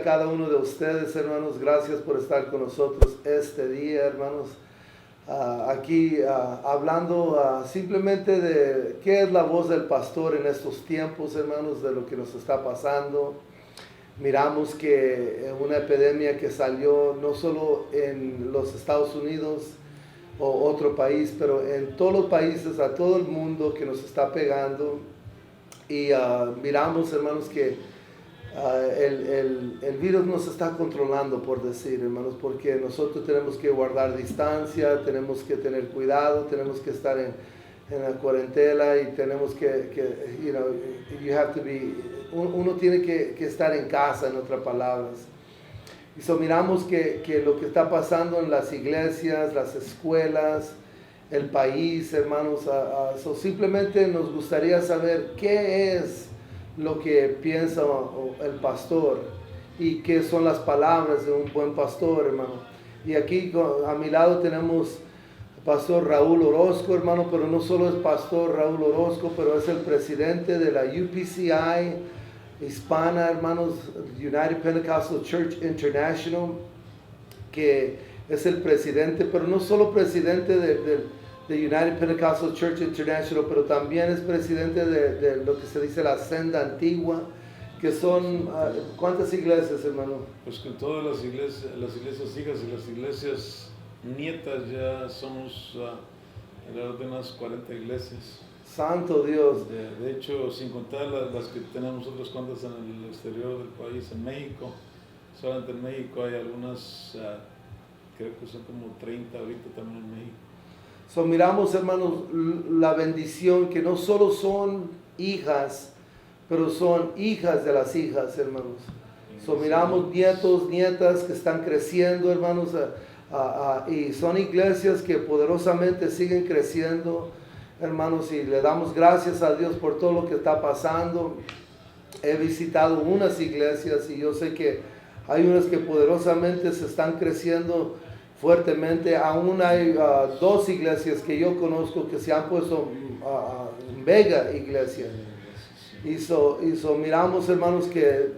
a cada uno de ustedes, hermanos. Gracias por estar con nosotros este día, hermanos. Aquí hablando simplemente de qué es la voz del pastor en estos tiempos, hermanos, de lo que nos está pasando. Miramos que una epidemia que salió no solo en los Estados Unidos o otro país, pero en todos los países, a todo el mundo que nos está pegando. Y miramos, hermanos, que el virus nos está controlando, por decir, hermanos, porque nosotros tenemos que guardar distancia, tenemos que tener cuidado, tenemos que estar en la cuarentena y tenemos uno tiene que estar en casa, en otras palabras. Y miramos que lo que está pasando en las iglesias, las escuelas, el país, hermanos, simplemente nos gustaría saber qué es lo que piensa el pastor y qué son las palabras de un buen pastor, hermano. Y aquí a mi lado tenemos al pastor Raúl Orozco, hermano, pero no solo es pastor Raúl Orozco, pero es el presidente de la UPCI hispana, hermanos, United Pentecostal Church International, que es el presidente, pero no solo presidente de United Pentecostal Church International, pero también es presidente de lo que se dice la senda antigua, que son, ¿cuántas iglesias, hermano? Pues con todas las iglesias hijas y las iglesias nietas ya somos alrededor de unas 40 iglesias. Santo Dios. De hecho, sin contar las que tenemos otras cuantas en el exterior del país, en México, solamente en México hay algunas, creo que son como 30 ahorita también en México. Miramos, hermanos, la bendición que no solo son hijas, pero son hijas de las hijas, hermanos. Miramos nietos, nietas que están creciendo, hermanos, y son iglesias que poderosamente siguen creciendo, hermanos, y le damos gracias a Dios por todo lo que está pasando. He visitado unas iglesias y yo sé que hay unas que poderosamente se están creciendo fuertemente. Aún hay dos iglesias que yo conozco que se han puesto mega iglesia. Y miramos, hermanos, que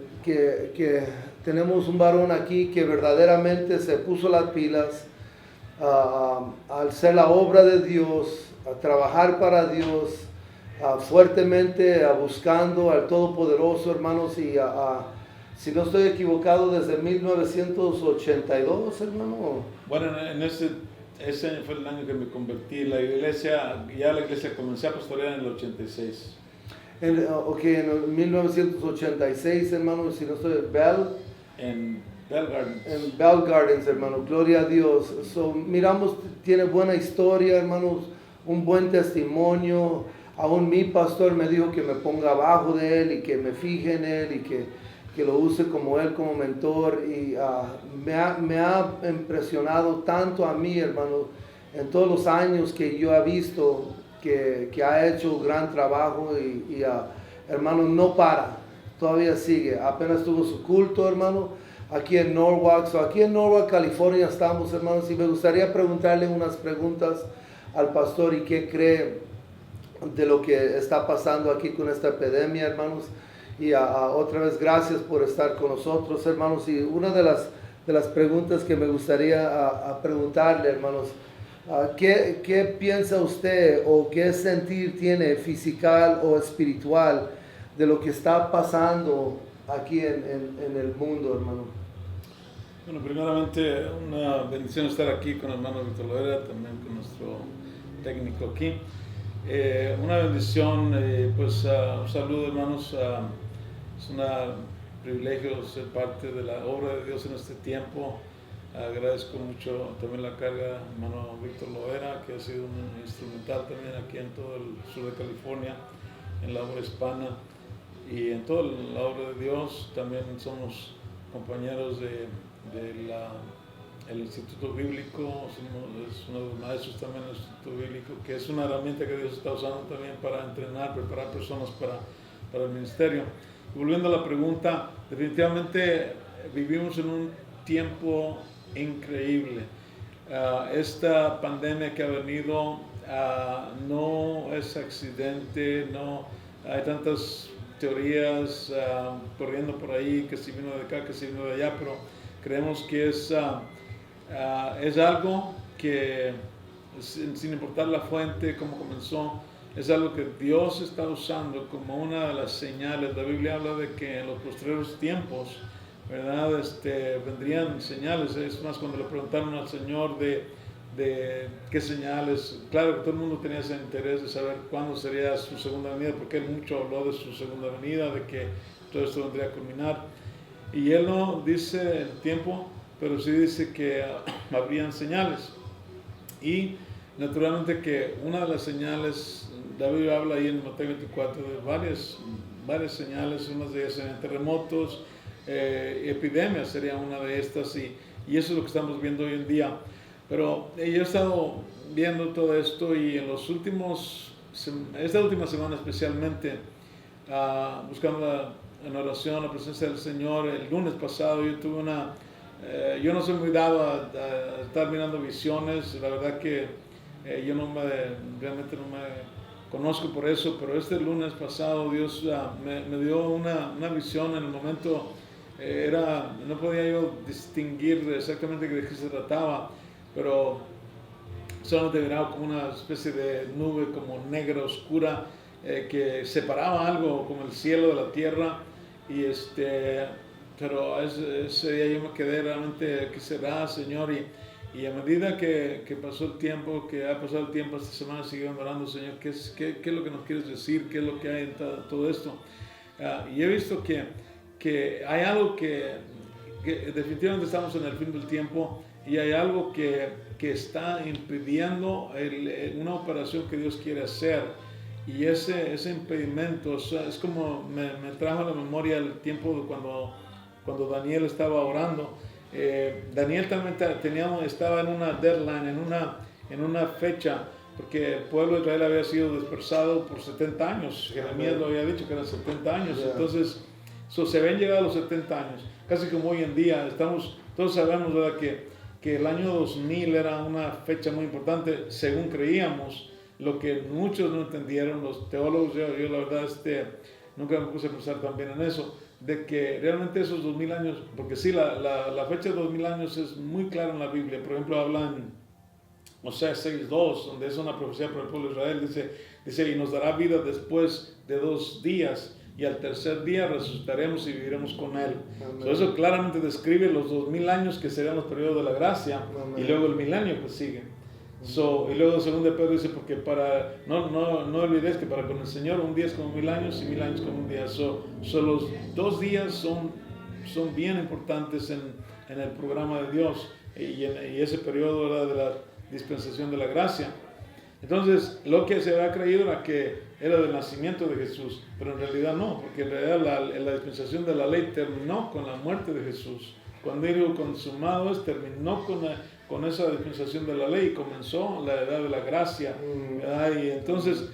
tenemos un varón aquí que verdaderamente se puso las pilas al hacer la obra de Dios, a trabajar para Dios, fuertemente buscando al Todopoderoso, hermanos, y si no estoy equivocado, desde 1982, hermano. Bueno, ese año fue el año que me convertí. La iglesia comencé a pastorear en el 86. En 1986, hermano, si no estoy en Bell Gardens. En Bell Gardens, hermano, gloria a Dios. Miramos, tiene buena historia, hermanos, un buen testimonio. Aún mi pastor me dijo que me ponga abajo de él y que me fije en él y que lo use como él, como mentor, y me ha impresionado tanto a mí, hermano, en todos los años que yo he visto que ha hecho gran trabajo y hermano, no para, todavía sigue. Apenas tuvo su culto, hermano, aquí en Norwalk, California estamos, hermanos, y me gustaría preguntarle unas preguntas al pastor y qué cree de lo que está pasando aquí con esta epidemia, hermanos. Y otra vez gracias por estar con nosotros, hermanos. Y una de las preguntas que me gustaría preguntarle, hermanos, ¿qué piensa usted o qué sentir tiene físico o espiritual de lo que está pasando aquí en el mundo, hermano? Bueno, primeramente una bendición estar aquí con el hermano Víctor Loera, también con nuestro técnico aquí. Una bendición, un saludo, hermanos. Es un privilegio ser parte de la obra de Dios en este tiempo. Agradezco mucho también la carga del hermano Víctor Loera, que ha sido un instrumental también aquí en todo el sur de California, en la obra hispana y en toda la obra de Dios. También somos compañeros del Instituto Bíblico, es uno de los maestros también del Instituto Bíblico, que es una herramienta que Dios está usando también para entrenar, preparar personas para el ministerio. Volviendo a la pregunta, definitivamente vivimos en un tiempo increíble. Esta pandemia que ha venido no es accidente, no hay tantas teorías corriendo por ahí, que si vino de acá, que si vino de allá, pero creemos que es algo que, sin importar la fuente, cómo comenzó, es algo que Dios está usando como una de las señales. La Biblia habla de que en los posteriores tiempos, ¿verdad? Vendrían señales. Es más, cuando le preguntaron al Señor de qué señales, claro que todo el mundo tenía ese interés de saber cuándo sería su segunda venida, porque Él mucho habló de su segunda venida, de que todo esto vendría a culminar. Y Él no dice el tiempo, pero sí dice que habrían señales. Y naturalmente que una de las señales, David habla ahí en Mateo 24 de varias señales, unas de ellas serían terremotos, epidemias sería una de estas, y eso es lo que estamos viendo hoy en día. Pero yo he estado viendo todo esto y en esta última semana especialmente, buscando en oración la presencia del Señor. El lunes pasado yo tuve yo no soy muy dado a estar mirando visiones, la verdad que yo realmente no me conozco por eso, pero este lunes pasado Dios me dio una visión. En el momento no podía yo distinguir exactamente de qué se trataba, pero solamente miraba como una especie de nube como negra, oscura, que separaba algo como el cielo de la tierra. Y pero ese día yo me quedé realmente, ¿qué será, Señor? Y a medida que pasó el tiempo, que ha pasado el tiempo esta semana, sigo orando, Señor, ¿qué es lo que nos quieres decir? ¿Qué es lo que hay en todo esto? Y he visto que hay algo que definitivamente estamos en el fin del tiempo, y hay algo que está impidiendo una operación que Dios quiere hacer. Y ese impedimento, o sea, es como me trajo a la memoria el tiempo de cuando Daniel estaba orando. Daniel también estaba en una deadline, en una fecha, porque el pueblo de Israel había sido dispersado por 70 años. Jeremías lo había dicho que eran 70 años. Yeah. Entonces, se habían llegado a los 70 años, casi como hoy en día. Todos sabemos, ¿verdad?, que el año 2000 era una fecha muy importante, según creíamos. Lo que muchos no entendieron, los teólogos, yo la verdad nunca me puse a pensar también en eso, de que realmente esos 2000 años, porque sí, la fecha de 2000 años es muy clara en la Biblia. Por ejemplo, habla en Oseas 6:2, donde es una profecía para el pueblo de Israel, dice, y nos dará vida después de 2 días, y al tercer día resucitaremos y viviremos con Él. So, eso claramente describe los 2000 años que serían los periodos de la gracia. Amén. Y luego el milenio que sigue. Y luego segundo de Pedro dice, porque no olvides que para con el Señor un día es como 1000 años y 1000 años como un día. Los 2 días son bien importantes en el programa de Dios, y ese periodo, ¿verdad?, de la dispensación de la gracia. Entonces, lo que se había creído era que era del nacimiento de Jesús, pero en realidad no, porque en realidad la dispensación de la ley terminó con la muerte de Jesús. Cuando digo consumado es, terminó con esa dispensación de la ley y comenzó la edad de la gracia. Y entonces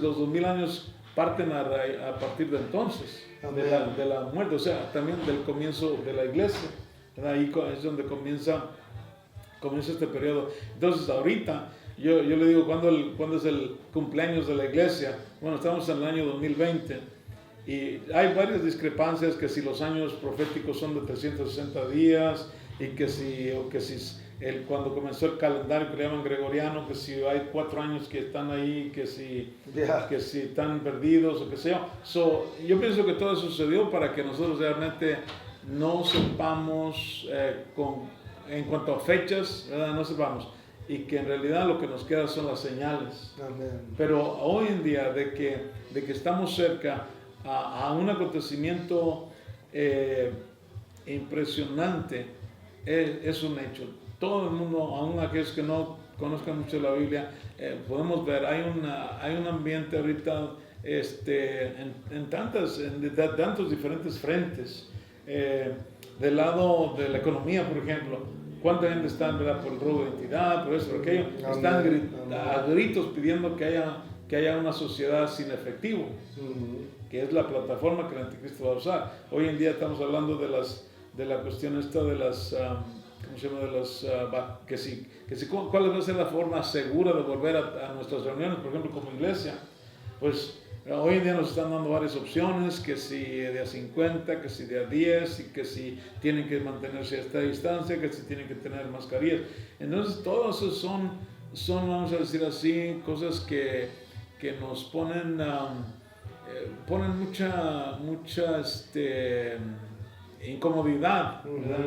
los 2000 años parten a partir de entonces, de la muerte, o sea, también del comienzo de la iglesia. Ahí es donde comienza este periodo. Entonces ahorita yo le digo, ¿cuándo es el cumpleaños de la iglesia? Bueno, estamos en el año 2020 y hay varias discrepancias, que si los años proféticos son de 360 días y que si cuando comenzó el calendario que le llaman gregoriano, que si hay 4 años que están ahí, que si están perdidos o qué sé yo. Yo pienso que todo eso sucedió para que nosotros realmente no sepamos en cuanto a fechas, ¿verdad? No sepamos, y que en realidad lo que nos queda son las señales. Amén. Pero hoy en día de que estamos cerca a un acontecimiento impresionante, es un hecho. Todo el mundo, aún aquellos que no conozcan mucho la Biblia, podemos ver, hay un ambiente ahorita en tantos diferentes frentes. Del lado de la economía, por ejemplo, ¿cuánta gente está, ¿verdad?, por el robo de identidad, por eso, por aquello? Están a gritos pidiendo que haya una sociedad sin efectivo, que es la plataforma que el anticristo va a usar. Hoy en día estamos hablando de la cuestión esta de las, ¿cómo se llama? ¿Cuál va a ser la forma segura de volver a nuestras reuniones, por ejemplo, como iglesia? Pues Hoy en día nos están dando varias opciones, que si de a 50, que si de a 10, y que si tienen que mantenerse a esta distancia, que si tienen que tener mascarillas. Entonces, todos esos son, vamos a decir así, cosas que nos ponen mucha incomodidad,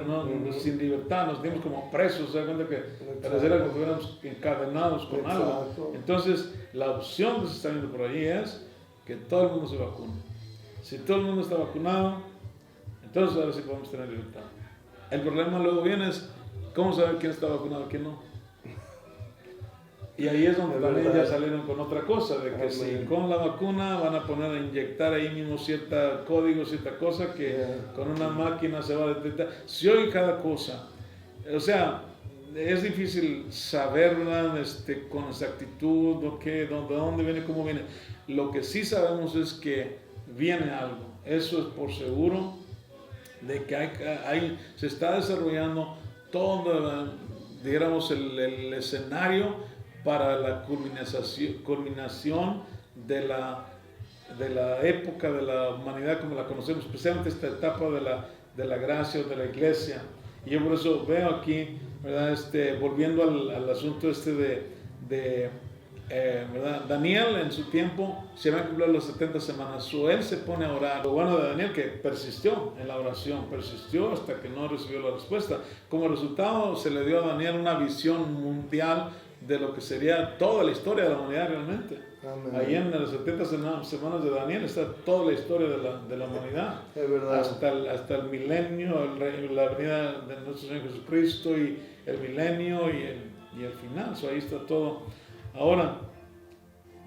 ¿no? Sin libertad, nos dimos como presos, ¿se da cuenta que pareciera que estuviéramos encadenados con algo? Entonces, la opción que se está viendo por allí es que todo el mundo se vacune. Si todo el mundo está vacunado, entonces ahora sí podemos tener libertad. El problema luego viene es cómo saber quién está vacunado y quién no. Y ahí es donde también ya salieron con otra cosa, de que si con la vacuna van a poner a inyectar ahí mismo cierta código, cierta cosa que con una máquina se va a detectar. Se oye cada cosa. O sea, es difícil saber, ¿verdad? Con exactitud de dónde viene, cómo viene. Lo que sí sabemos es que viene algo. Eso es por seguro, de que se está desarrollando todo, digamos, el escenario para la culminación de la época de la humanidad como la conocemos, especialmente esta etapa de la gracia o de la iglesia. Y yo por eso veo aquí, ¿verdad? Volviendo al asunto ¿verdad? Daniel en su tiempo se va a cumplir las 70 semanas, él se pone a orar. Lo bueno de Daniel que persistió en la oración, persistió hasta que no recibió la respuesta. Como resultado se le dio a Daniel una visión mundial de lo que sería toda la historia de la humanidad realmente. Amén. Ahí en las 70 semanas de Daniel está toda la historia de la humanidad. Es verdad. Hasta el milenio, la venida de nuestro Señor Jesucristo y el milenio y el final. Ahí está todo. Ahora,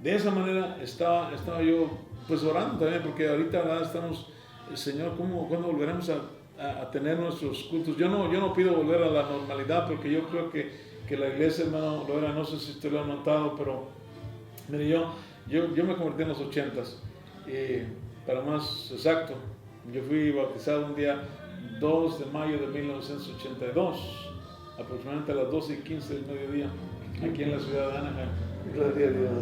de esa manera estaba yo pues orando también, porque ahorita, ¿verdad? Estamos, Señor, ¿cuándo volveremos a tener nuestros cultos? Yo no pido volver a la normalidad, porque yo creo que la iglesia, hermano Loera, no sé si usted lo ha notado, pero mire, yo me convertí en los 80s, para más exacto, yo fui bautizado un día 2 de mayo de 1982, aproximadamente a las 12:15 del mediodía, aquí en la ciudad de Anaheim. Gloria a Dios.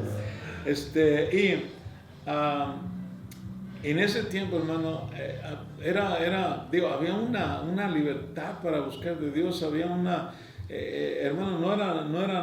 En ese tiempo, hermano, había una libertad para buscar de Dios, había hermano, no era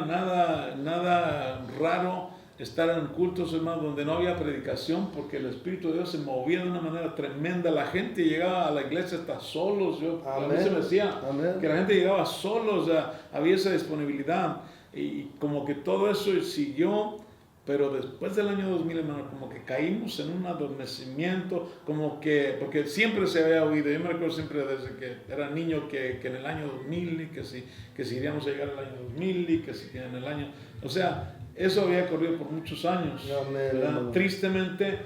nada raro estar en cultos, hermano, donde no había predicación, porque el Espíritu de Dios se movía de una manera tremenda. La gente llegaba a la iglesia hasta solos. A mí se me decía que la gente llegaba solos, había esa disponibilidad, y como que todo eso siguió. Pero después del año 2000, hermano, como que caímos en un adormecimiento, porque siempre se había oído. Yo me recuerdo siempre desde que era niño que en el año 2000, y que si iríamos a llegar al año 2000, y que si en el año... O sea, eso había corrido por muchos años. Amén. Tristemente,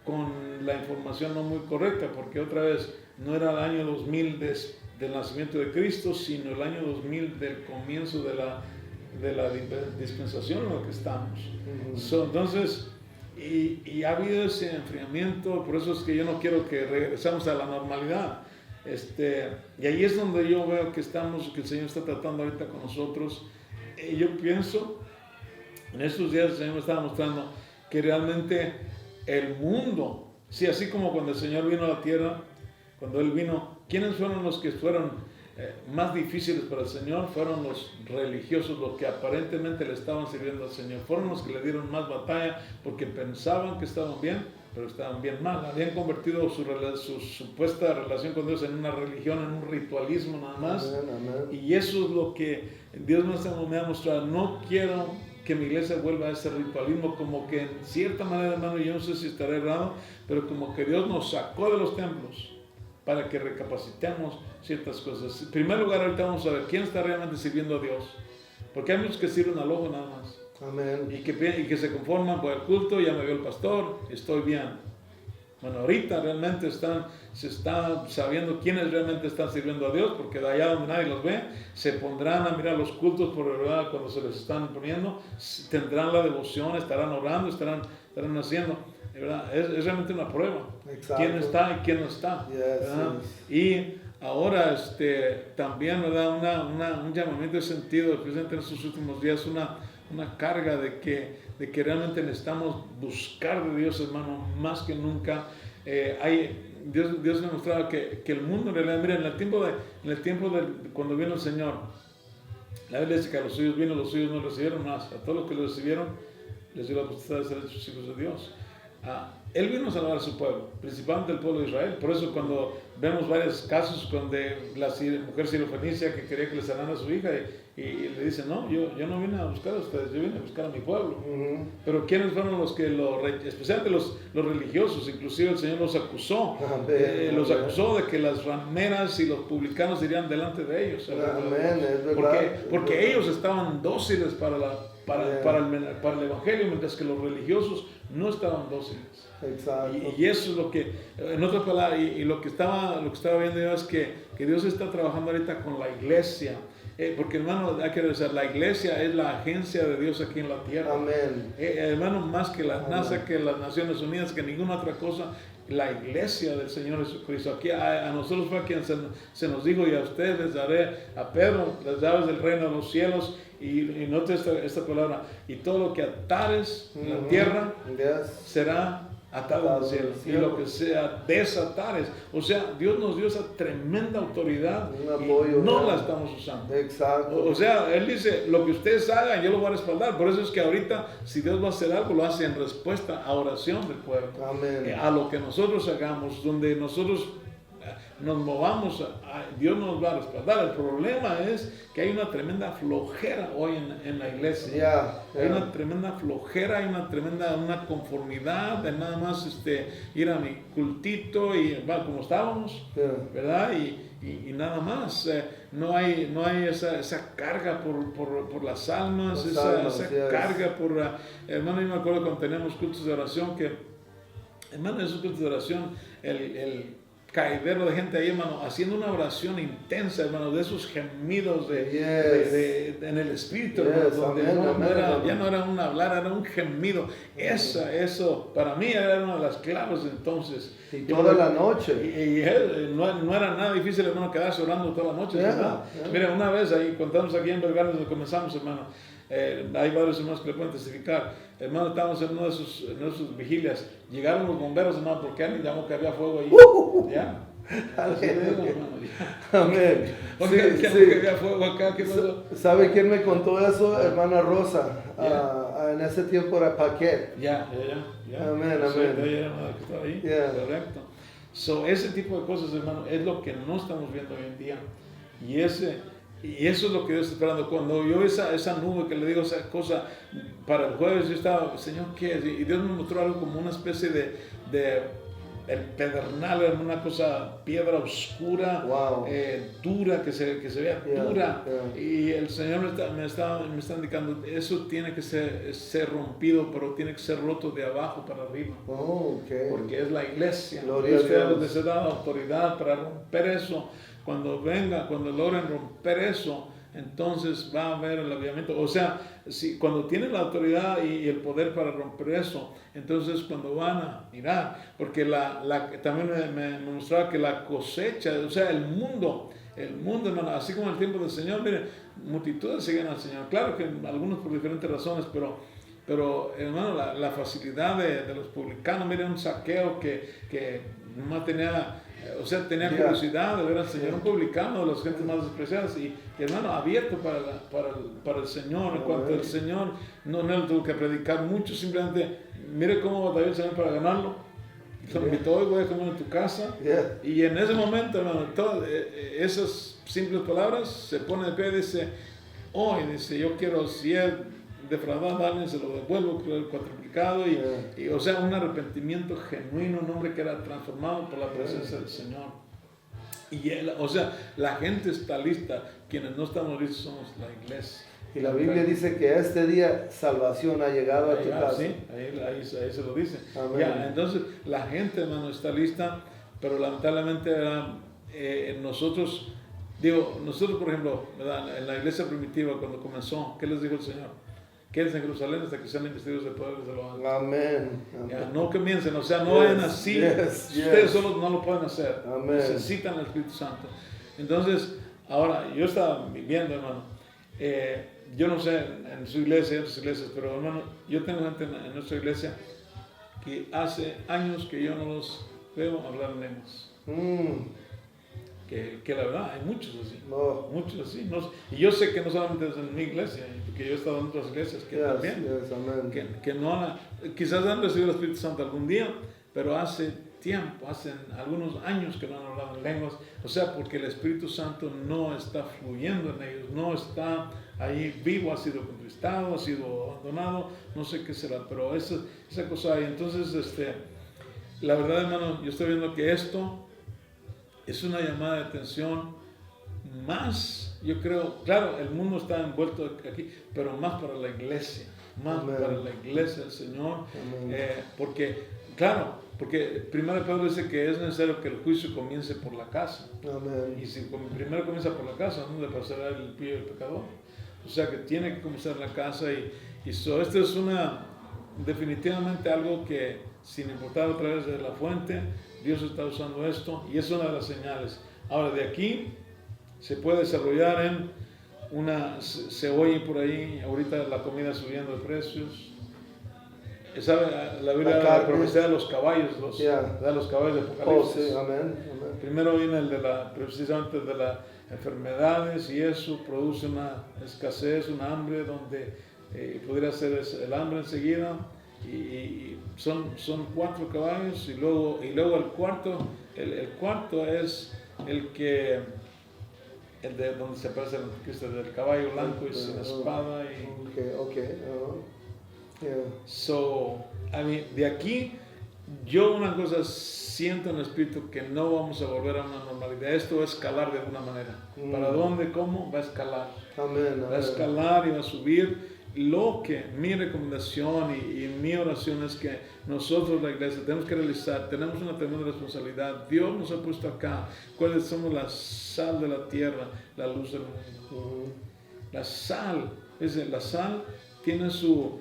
con la información no muy correcta, porque otra vez no era el año 2000 del nacimiento de Cristo, sino el año 2000 del comienzo de la dispensación en la que estamos. Entonces, y ha habido ese enfriamiento, por eso es que yo no quiero que regresemos a la normalidad. Y ahí es donde yo veo que el Señor está tratando ahorita con nosotros. Yo pienso, en estos días el Señor me estaba mostrando que realmente el mundo, sí, así como cuando el Señor vino a la tierra, cuando Él vino, ¿quiénes fueron los que fueron más difíciles para el Señor? Fueron los religiosos, los que aparentemente le estaban sirviendo al Señor. Fueron los que le dieron más batalla, porque pensaban que estaban bien, pero estaban bien mal. Habían convertido su supuesta relación con Dios en una religión, en un ritualismo nada más. Amén. Y eso es lo que Dios me ha mostrado. No quiero que mi iglesia vuelva a ese ritualismo, como que en cierta manera, hermano, yo no sé si estaré errado, pero como que Dios nos sacó de los templos para que recapacitemos ciertas cosas. En primer lugar, ahorita vamos a ver quién está realmente sirviendo a Dios, porque hay muchos que sirven al ojo nada más. Amén. Y que se conforman por el culto. Ya me vio el pastor, estoy bien. Bueno, ahorita realmente se está sabiendo quiénes realmente están sirviendo a Dios, porque de allá donde nadie los ve, se pondrán a mirar los cultos por verdad cuando se les están poniendo, tendrán la devoción, estarán orando, estarán haciendo. ¿Verdad? Es realmente una prueba. Exacto. Quién está y quién no está. Yes. Y ahora también, ¿verdad? Un llamamiento de sentido, especialmente en estos últimos días, una carga de que realmente necesitamos buscar de Dios, hermano, más que nunca. Dios me mostraba que el mundo, en realidad, mira, en el tiempo de cuando vino el Señor, la Biblia dice que a los suyos vino, los suyos no recibieron más. A todos los que lo recibieron, les dio la potestad de ser hechos hijos de Dios. Él vino a salvar a su pueblo, principalmente el pueblo de Israel. Por eso cuando vemos varios casos donde la mujer sirofenicia que quería que le sanara a su hija y le dice, no, yo no vine a buscar a ustedes, yo vine a buscar a mi pueblo. Pero ¿quiénes fueron los que especialmente los religiosos? Inclusive el Señor los acusó. Los acusó de que las rameras y los publicanos irían delante de ellos. Porque ellos estaban dóciles para el Evangelio, mientras que los religiosos no estaban dóciles. Exacto. Y eso es lo que, en otras palabras, y lo que estaba viendo yo es que Dios está trabajando ahorita con la iglesia. Porque, hermano, hay que decir, la iglesia es la agencia de Dios aquí en la tierra. Amén. Hermano, más que la NASA, que las Naciones Unidas, que ninguna otra cosa, la iglesia del Señor Jesucristo. Aquí a nosotros fue a quien se nos dijo, y a ustedes les daré, a Pedro, las llaves del reino de los cielos. Y note esta palabra, y todo lo que atares en la tierra será atado en el cielo, y lo que sea desatares. O sea, Dios nos dio esa tremenda autoridad y no la estamos usando. Exacto. O sea, Él dice, lo que ustedes hagan, yo lo voy a respaldar. Por eso es que ahorita, si Dios va a hacer algo, lo hace en respuesta a oración del pueblo. Amén. A lo que nosotros hagamos, donde nosotros nos movamos, Dios nos va a respaldar. El problema es que hay una tremenda flojera hoy en la iglesia. Hay una tremenda flojera, hay una conformidad de nada más ir a mi cultito y como estábamos, ¿verdad? Y nada más. No hay esa carga por las almas, esa carga por... hermano, yo me acuerdo cuando teníamos cultos de oración que, hermano, esos cultos de oración, el caidero de gente ahí, hermano, haciendo una oración intensa, hermano, de esos gemidos en el espíritu, hermano, donde ya no era un hablar, era un gemido. Eso para mí era una de las claves entonces. Y toda la noche. Y no era nada difícil, hermano, quedarse orando toda la noche. Mira, una vez ahí, contamos aquí en Vergara, donde comenzamos, hermano, hay varios hermanos que le pueden testificar. Hermano, estábamos en una de sus vigilias. Llegaron los bomberos, hermano, porque alguien llamó que había fuego ahí. ¿Ya? Amén. Que había fuego acá. ¿Qué pasó? ¿Sabe quién me contó eso? Hermana Rosa. En ese tiempo era Paquet. Ya. Amén. Sí, ella era una que estaba ahí. Correcto. Ese tipo de cosas, hermano, es lo que no estamos viendo hoy en día. Y eso es lo que Dios está esperando. Cuando yo esa nube que le digo esa cosa para el jueves, yo estaba, Señor, ¿qué es? Y Dios me mostró algo como una especie de el pedernal, era una cosa, piedra oscura, dura, que se vea dura. Y el Señor me está indicando, eso tiene que ser rompido, pero tiene que ser roto de abajo para arriba. Porque es la iglesia. Dios te da autoridad para romper eso. Cuando logren romper eso, entonces va a haber el avivamiento. O sea, cuando tienen la autoridad y el poder para romper eso, entonces cuando van a mirar, porque también me mostraba que la cosecha, o sea, el mundo, hermano, así como el tiempo del Señor, mire, multitudes siguen al Señor. Claro que algunos por diferentes razones, pero hermano, la facilidad de los publicanos, mire, un saqueo que nomás tenía curiosidad de ver al Señor, un publicano de las gentes más despreciadas y hermano, abierto para el Señor. En cuanto al Señor, no le tuvo que predicar mucho, simplemente mire cómo batalló el Señor para ganarlo. Lo invitó y voy a comer en tu casa. Y en ese momento, hermano, esas simples palabras, se pone de pie y dice, dice, yo quiero, si él defraudado a alguien, se lo devuelvo cuatriplicado. Y o sea, un arrepentimiento genuino, un hombre que era transformado por la presencia del Señor. Y o sea, la gente está lista, quienes no estamos listos somos la iglesia. Y la Biblia dice que este día salvación ha llegado a tu casa. Sí, ahí se lo dice. Entonces, la gente, hermano, está lista, pero lamentablemente nosotros, por ejemplo, ¿verdad? En la iglesia primitiva, cuando comenzó, ¿qué les dijo el Señor? Quédense en Jerusalén hasta que sean investidos de poder desde lo alto. Amén. No comiencen, o sea, no vayan así. Ustedes solos no lo pueden hacer. Necesitan el Espíritu Santo. Entonces, ahora, yo estaba viendo, hermano, yo no sé en su iglesia, en otras iglesias, pero hermano, yo tengo gente en nuestra iglesia que hace años que yo no los veo hablar en lenguas. Que la verdad, hay muchos así. Muchos así. No, y yo sé que no solamente es en mi iglesia, porque yo he estado en otras iglesias que también, que no han, quizás han recibido el Espíritu Santo algún día, pero hace tiempo, hace algunos años que no han hablado en lenguas. O sea, porque el Espíritu Santo no está fluyendo en ellos, no está ahí vivo, ha sido contristado, ha sido abandonado, no sé qué será, pero esa cosa hay. Entonces, la verdad, hermano, yo estoy viendo que esto es una llamada de atención más, yo creo, claro, el mundo está envuelto aquí, pero más para la iglesia, para la iglesia del Señor, porque, claro, porque primero Pedro dice que es necesario que el juicio comience por la casa. Amén. Y si primero comienza por la casa, ¿dónde pasará el impío y el pecador? O sea que tiene que comenzar en la casa esto es definitivamente algo que, sin importar a través de la fuente, Dios está usando esto y es una de las señales. Ahora, de aquí se puede desarrollar se oye por ahí, ahorita la comida subiendo de precios. ¿Sabe? La Biblia habla de la profecía de los caballos, de los caballos de Apocalipsis. Sí, amén. Primero viene precisamente de las enfermedades y eso produce una escasez, un hambre donde podría ser el hambre enseguida. Y son 4 caballos y luego el cuarto es el de donde se aparece el Cristo del caballo blanco y sin espada de aquí yo una cosa siento en el espíritu, que no vamos a volver a una normalidad. Esto va a escalar de alguna manera. ¿Para dónde? ¿Cómo? Va a escalar. Amén. Va a escalar y va a subir. Mi recomendación y mi oración es que nosotros, la iglesia, tenemos que realizar, tenemos una tremenda responsabilidad. Dios nos ha puesto acá, cuáles somos la sal de la tierra, la luz del mundo. La sal tiene su...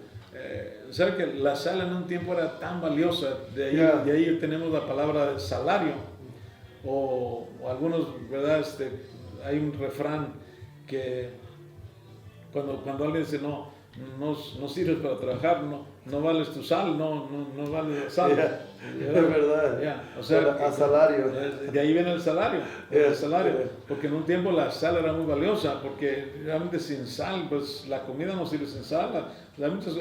¿sabe que la sal en un tiempo era tan valiosa? De ahí tenemos la palabra salario. O algunos, ¿verdad? Hay un refrán que cuando alguien dice no sirves para trabajar, no vales tu sal, no vales sal. Es verdad. O sea, a salario. De ahí viene el salario. Porque en un tiempo la sal era muy valiosa, porque realmente sin sal, pues la comida no sirve sin sal.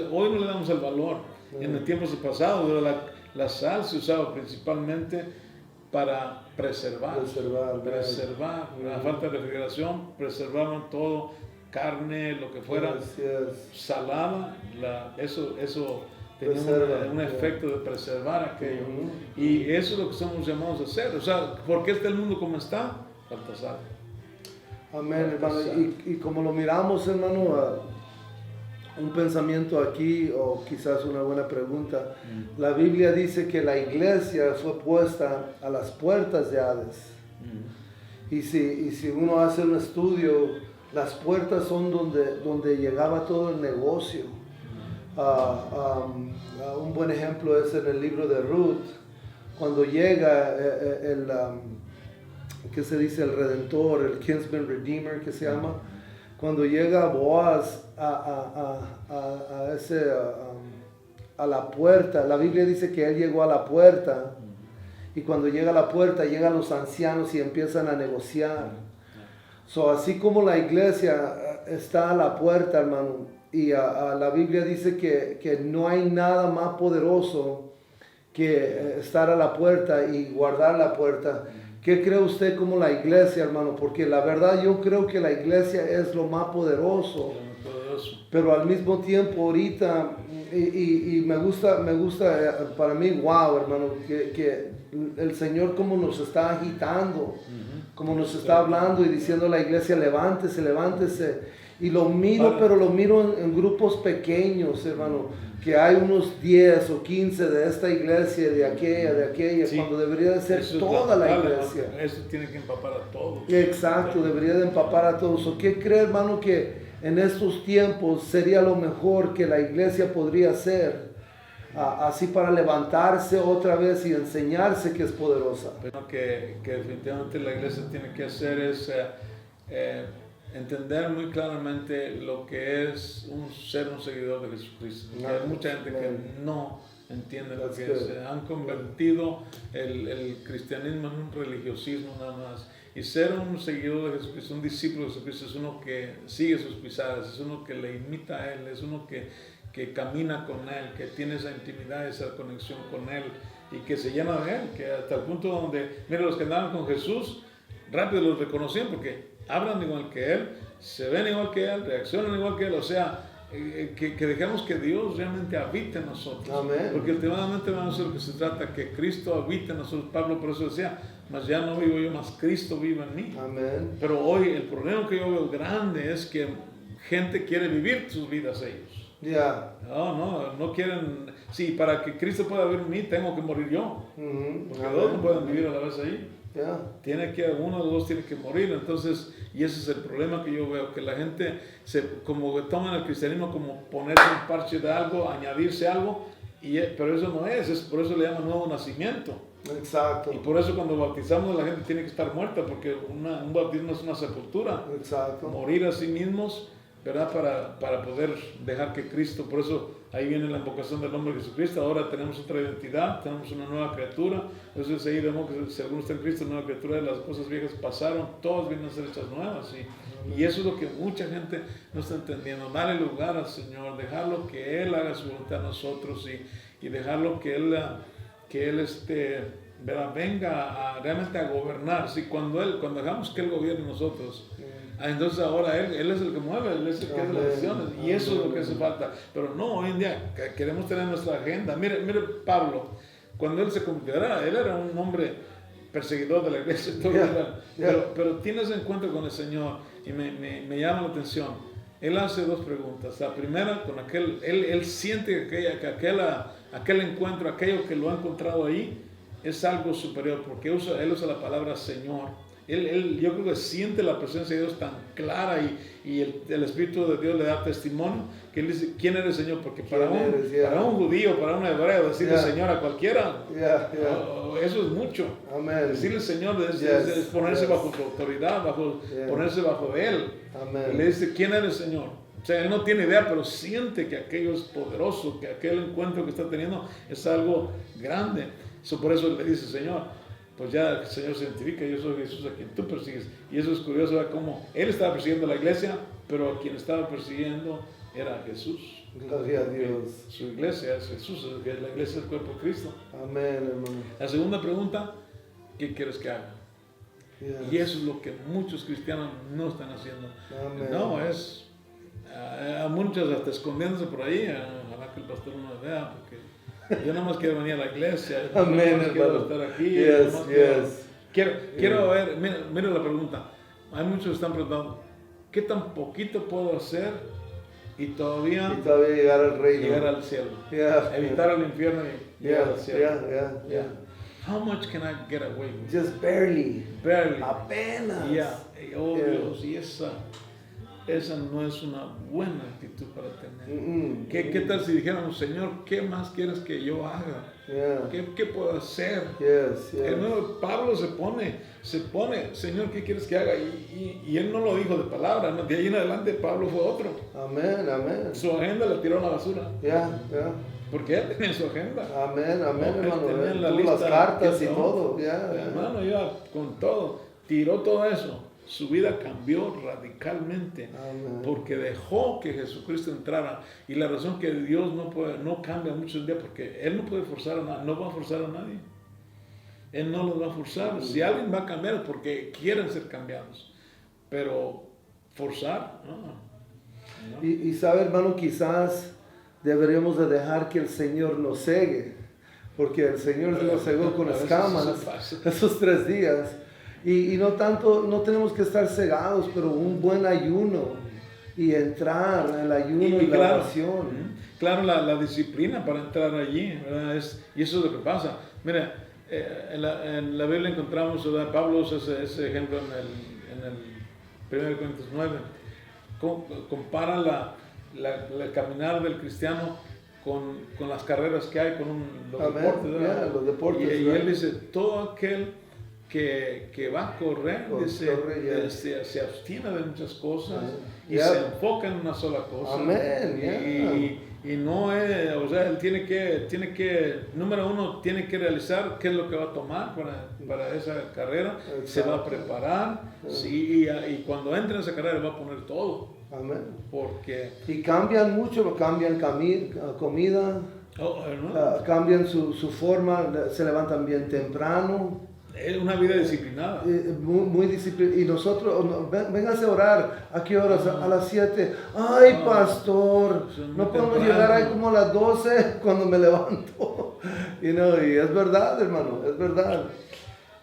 Hoy no le damos el valor. En el tiempo pasado, la sal se usaba principalmente para preservar. La falta de refrigeración, preservaban todo. Carne, lo que fuera, salada, eso tenía un efecto de preservar aquello. Y eso es lo que somos llamados a hacer. O sea, ¿por qué está el mundo como está? Falta sal. Amén, hermano. Y como lo miramos, hermano, un pensamiento aquí, o quizás una buena pregunta. La Biblia dice que la iglesia fue puesta a las puertas de Hades. Y si uno hace un estudio, las puertas son donde llegaba todo el negocio. Un buen ejemplo es en el libro de Ruth, cuando llega ¿qué se dice? El Redentor, el Kinsman Redeemer que se llama. Cuando llega Boaz a la puerta, la Biblia dice que él llegó a la puerta, y cuando llega a la puerta llegan los ancianos y empiezan a negociar. Así como la iglesia está a la puerta, hermano, y la Biblia dice que no hay nada más poderoso que estar a la puerta y guardar la puerta. ¿Qué cree usted como la iglesia, hermano? Porque la verdad yo creo que la iglesia es lo más poderoso. Pero al mismo tiempo ahorita, y me gusta para mí, wow, hermano, que el Señor como nos está agitando, como nos está hablando y diciendo a la iglesia, levántese. Y lo miro, pero lo miro en grupos pequeños, hermano, que hay unos 10 o 15 de esta iglesia, de aquella, sí, cuando debería de ser toda la iglesia. Eso tiene que empapar a todos. Exacto, debería de empapar a todos. ¿Qué cree, hermano, que en estos tiempos sería lo mejor que la iglesia podría hacer? así para levantarse otra vez y enseñarse que es poderosa. Pero que definitivamente la iglesia tiene que hacer es entender muy claramente lo que es ser un seguidor de Jesucristo. Porque hay mucha gente que no entiende lo que es. Han convertido el cristianismo en un religiosismo nada más. Y ser un seguidor de Jesucristo, un discípulo de Jesucristo, es uno que sigue sus pisadas, es uno que le imita a Él, es uno que camina con Él, que tiene esa intimidad, esa conexión con Él y que se llena de Él, que hasta el punto donde, mira, los que andaban con Jesús, rápido los reconocían porque hablan igual que Él, se ven igual que Él, reaccionan igual que Él, o sea, que dejemos que Dios realmente habite en nosotros. Amén. Porque últimamente vamos a ver lo que se trata, que Cristo habite en nosotros. Pablo por eso decía, mas ya no vivo yo, más Cristo vive en mí. Amén. Pero hoy el problema que yo veo grande es que gente quiere vivir sus vidas ellos. Ya. No quieren. Sí, para que Cristo pueda vivir en mí, tengo que morir yo. Porque Amén. dos no pueden vivir a la vez ahí. Ya. Uno de los dos tiene que morir. Entonces, y ese es el problema que yo veo, que la gente como que toman el cristianismo como ponerse un parche de algo, añadirse algo, pero eso no es, por eso le llaman nuevo nacimiento. Exacto. Y por eso cuando bautizamos la gente tiene que estar muerta, porque un bautismo es una sepultura. Exacto. Morir a sí mismos, ¿verdad? Para poder dejar que Cristo, por eso ahí viene la invocación del nombre de Jesucristo. Ahora tenemos otra identidad, tenemos una nueva criatura. Entonces ahí vemos que si alguno está en Cristo, nueva criatura, las cosas viejas pasaron, todas vienen a ser hechas nuevas. Y eso es lo que mucha gente no está entendiendo. Darle lugar al Señor, dejarlo que Él haga su voluntad a nosotros y dejarlo que Él ¿verdad? Venga realmente a gobernar. ¿Sí? Cuando dejamos que Él gobierne nosotros, entonces ahora Él es el que mueve, Él es el que hace las decisiones, y eso es lo que hace falta. Pero no, hoy en día queremos tener nuestra agenda. Mire Pablo, cuando él se convirtió, él era un hombre perseguidor de la iglesia, pero tienes encuentro con el Señor, y me llama la atención. Él hace dos preguntas. La primera, con él siente que aquel encuentro, aquello que lo ha encontrado ahí, es algo superior, porque él usa la palabra Señor. Yo creo que siente la presencia de Dios tan clara y el Espíritu de Dios le da testimonio, que él dice, ¿quién eres, Señor? Porque para un judío, para un hebreo, decirle Señor a cualquiera, eso es mucho. Amen. Decirle Señor es ponerse bajo su autoridad, ponerse bajo de Él. Amen. Y le dice, ¿quién eres, Señor? O sea, él no tiene idea, pero siente que aquello es poderoso, que aquel encuentro que está teniendo es algo grande. Por eso le dice, Señor, pues ya el Señor se identifica, yo soy Jesús a quien tú persigues. Y eso es curioso, ¿verdad? Cómo él estaba persiguiendo a la iglesia, pero a quien estaba persiguiendo era Jesús. Gloria a Dios. Su iglesia es Jesús, la iglesia es el cuerpo de Cristo. Amén, hermano. La segunda pregunta, ¿qué quieres que haga? Yes. Y eso es lo que muchos cristianos no están haciendo. Amén. No, es a muchos hasta escondiéndose por ahí, ojalá que el pastor no me vea, porque yo nada más quiero venir a la iglesia, Amén, quiero estar aquí. Quiero ver, mira la pregunta. Hay muchos que están preguntando, ¿qué tan poquito puedo hacer y todavía llegar al reino? Llegar al cielo. Evitar el infierno y llegar al cielo. How much can I get away with? Just barely. Barely. Apenas. Dios, y esa no es una buena actitud para tener. ¿Qué tal si dijéramos, Señor, qué más quieres que yo haga? ¿Qué puedo hacer? El nuevo Pablo se pone, Señor, ¿qué quieres que haga? Y él no lo dijo de palabra, ¿no? De ahí en adelante Pablo fue otro. Amén. Su agenda la tiró a la basura. Porque él tenía su agenda. Amén, hermano. Tenía Tuvo las cartas y todo. Hermano, iba con todo. Tiró todo eso. Su vida cambió radicalmente. Amén. Porque dejó que Jesucristo entrara. Y la razón que Dios no cambia muchos días, porque Él no puede forzar a nadie, no va a forzar a nadie. Él no los va a forzar. Si alguien va a cambiar es porque quieren ser cambiados. Pero forzar, no. Y sabe, hermano, quizás deberíamos de dejar que el Señor nos cegue. Porque el Señor nos cegó con escamas esos 3 días. Y no tanto, no tenemos que estar cegados, pero un buen ayuno y entrar en el ayuno y la oración. Claro, la disciplina para entrar allí, ¿verdad? Y eso es lo que pasa. Mira, en la Biblia encontramos, ¿verdad? Pablo usa ese ejemplo en el 1 Corintios 9. Compara el caminar del cristiano con las carreras que hay, con los Amén. deportes. ¿Verdad? Yeah, los deportes, y ¿verdad? él dice, todo aquel que va a correr, dice, Corre, se abstiene de muchas cosas y Yeah. se enfoca en una sola cosa. Amén, Y no es, o sea, él tiene que, número uno, tiene que realizar qué es lo que va a tomar para esa carrera, Exacto. se va a preparar, sí, y cuando entre en esa carrera va a poner todo, Amén. Porque... Y cambian mucho, cambian comida, ¿no? cambian su forma, se levantan bien temprano. Es una vida disciplinada. Muy disciplinada. Y nosotros, véngase a orar. ¿A qué horas? A las 7. Ay, pastor, no podemos llegar ahí como a las 12 cuando me levanto. Y es verdad, hermano, es verdad.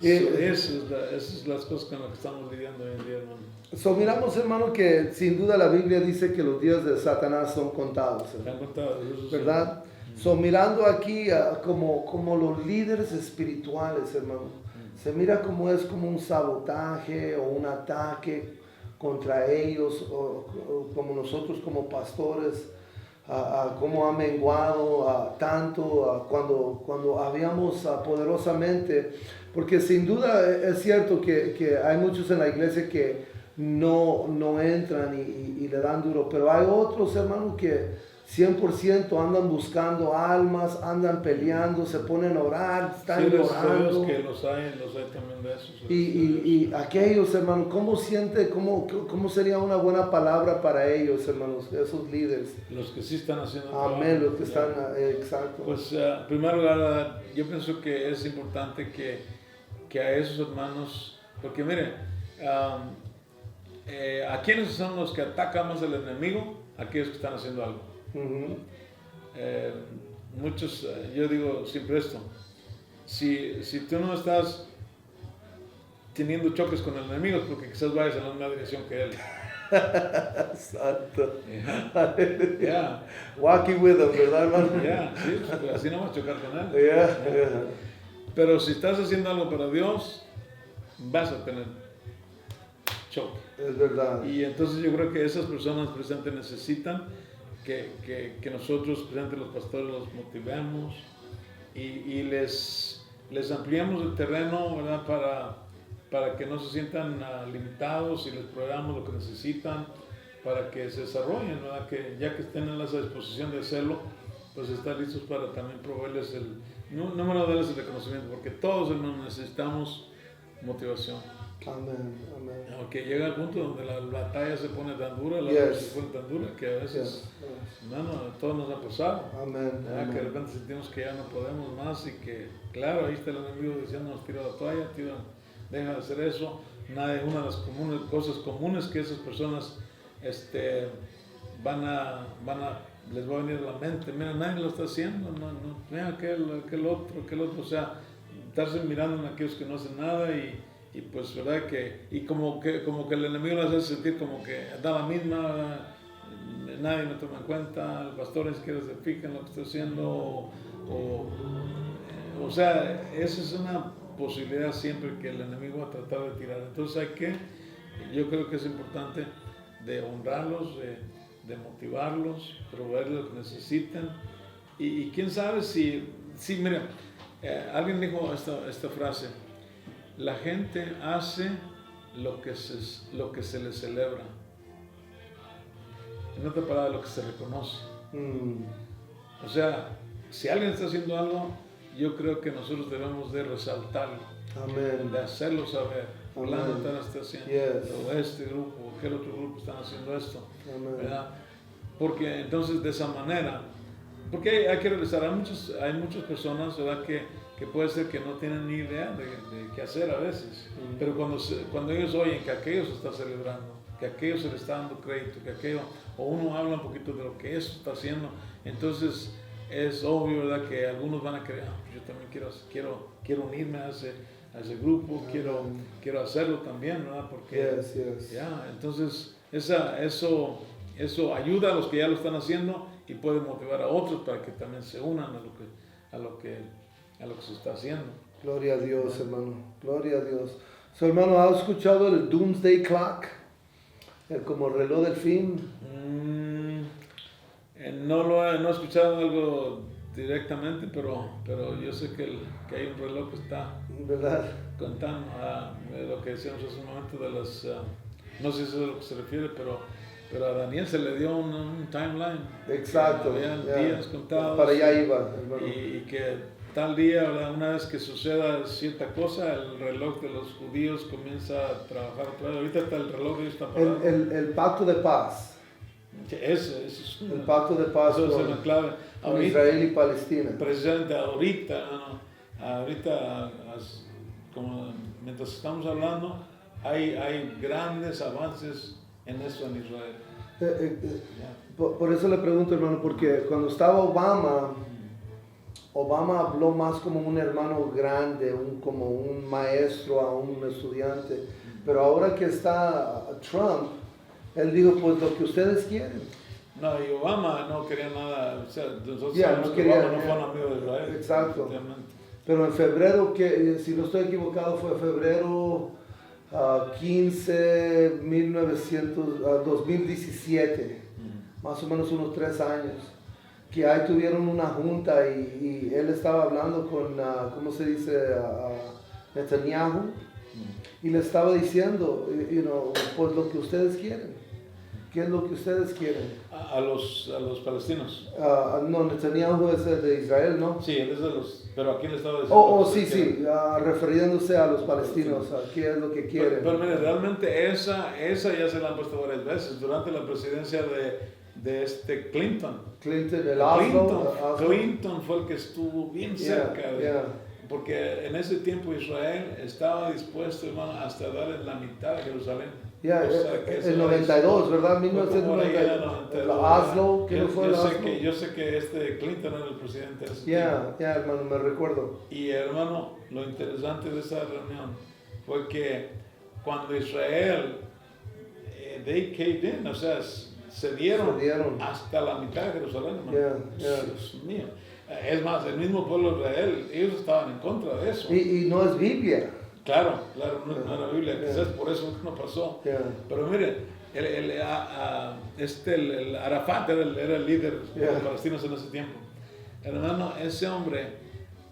Esas son las cosas con las que estamos lidiando hoy en día, hermano. Miramos, hermano, que sin duda la Biblia dice que los días de Satanás son contados. Están contados, ¿verdad? Mirando aquí como los líderes espirituales, hermano. Se mira como es como un sabotaje o un ataque contra ellos, o como nosotros como pastores, cómo ha menguado tanto cuando habíamos poderosamente, porque sin duda es cierto que hay muchos en la iglesia que no entran y le dan duro, pero hay otros, hermanos, que 100% andan buscando almas, andan peleando, se ponen a orar, están orando. Que los hay también de esos. Y aquellos, hermanos, ¿cómo siente, cómo sería una buena palabra para ellos, hermanos, esos líderes? Los que sí están haciendo. Amén, los que están, exacto. Pues, en primer lugar, yo pienso que es importante que a esos hermanos, porque mire, ¿a quiénes son los que atacan más al enemigo? Aquellos que están haciendo algo. Muchos, yo digo siempre esto, si tú no estás teniendo choques con el enemigo, porque quizás vayas en la misma dirección que él. Santo. Yeah. Walking with them, ¿verdad, hermano? Sí, pues así no vas a chocar con él. Pero si estás haciendo algo para Dios, vas a tener choque. Es verdad. Y entonces yo creo que esas personas presentes necesitan que nosotros, presentes los pastores, los motivemos y les ampliamos el terreno, ¿verdad? Para que no se sientan limitados y les proveamos lo que necesitan para que se desarrollen, ¿verdad? Que ya que estén en esa disposición de hacerlo, pues estar listos para también proveerles número de darles el reconocimiento, porque todos, hermanos, necesitamos motivación. Amén, amén. Aunque llega al punto donde la batalla se pone tan dura, la lucha se pone tan dura que a veces, hermano, a todos nos ha pasado. Amén, amén. Que de repente sentimos que ya no podemos más y que, claro, ahí está el enemigo diciéndonos, tira la toalla, deja de hacer eso. Una de las cosas comunes que esas personas les va a venir a la mente, mira, nadie lo está haciendo, mira aquel otro, o sea, estarse mirando en aquellos que no hacen nada y pues verdad que como que el enemigo les hace sentir como que da la misma, nadie me toma en cuenta, el pastor ni siquiera se fija en lo que estoy haciendo, o sea, esa es una posibilidad siempre que el enemigo va a tratar de tirar. Entonces yo creo que es importante de honrarlos, de motivarlos, proveerles lo que necesiten y quién sabe si mira, alguien dijo esta frase: la gente hace lo que se le celebra. En otra palabra, lo que se reconoce. O sea, si alguien está haciendo algo, yo creo que nosotros debemos de resaltarlo. Amén. De hacerlo saber. Fulano está haciendo, o este grupo, o aquel otro grupo están haciendo esto. ¿Verdad? Porque entonces de esa manera, porque hay que realizar, hay muchas personas, ¿verdad?, que puede ser que no tienen ni idea de qué hacer a veces, pero cuando ellos oyen que aquello se está celebrando, que aquello se le está dando crédito, que aquello, o uno habla un poquito de lo que eso está haciendo, entonces es obvio, ¿verdad?, que algunos van a creer, yo también quiero unirme a ese grupo, quiero hacerlo también, ¿verdad? Porque entonces eso ayuda a los que ya lo están haciendo y puede motivar a otros para que también se unan a lo que se está haciendo. Gloria a Dios, hermano. Gloria a Dios. Hermano, ¿ha escuchado el Doomsday Clock? Como reloj del fin. No he escuchado algo directamente, pero yo sé que hay un reloj que está ¿verdad? contando lo que decíamos hace un momento de las... no sé si es a lo que se refiere, pero a Daniel se le dio un timeline. Exacto. Habían Ya. días contados. Para allá iba, hermano. Y que tal día, ¿verdad? Una vez que suceda cierta cosa, el reloj de los judíos comienza a trabajar otra vez. Ahorita está el reloj de ellos está parado. El pacto de paz. Ese es El pacto de paz eso es con, una clave. con Ahorita, Israel y Palestina. precisamente ahorita, como mientras estamos hablando, hay grandes avances en eso en Israel. Por eso le pregunto, hermano, porque cuando estaba Obama habló más como un hermano grande, como un maestro a un estudiante. Pero ahora que está Trump, él dijo, pues lo que ustedes quieren. No, y Obama no quería nada, o sea, nosotros Yeah, sabemos no que quería, Obama no fue un amigo de Israel. Exacto. Efectivamente. Pero en febrero, que si no estoy equivocado, fue febrero 15, 2017, más o menos unos 3 años, que ahí tuvieron una junta y él estaba hablando con, ¿cómo se dice? Netanyahu, y le estaba diciendo, pues lo que ustedes quieren. ¿Qué es lo que ustedes quieren? A los palestinos. No, Netanyahu es el de Israel, ¿no? Sí, él es de los, pero aquí le estaba diciendo. Sí, refiriéndose a los palestinos, ¿qué es lo que quieren? Pero mire, realmente esa ya se la han puesto varias veces durante la presidencia de Clinton. Clinton fue el que estuvo bien cerca. Porque en ese tiempo Israel estaba dispuesto, hermano, hasta darle la mitad de Jerusalén. El 92, ¿verdad? 1992. El Oslo, ¿qué fue el Oslo? Yo sé que Clinton era el presidente de ese tiempo. Hermano, me recuerdo. Y hermano, lo interesante de esa reunión fue que cuando Israel, they caved in, o sea, cedieron hasta la mitad de Jerusalén, hermano. Dios mío. Es más, el mismo pueblo de Israel, ellos estaban en contra de eso. Y no es Biblia. Claro, no era Biblia, quizás por eso no pasó. Pero mire, el Arafat era el líder de los palestinos en ese tiempo. Hermano, ese hombre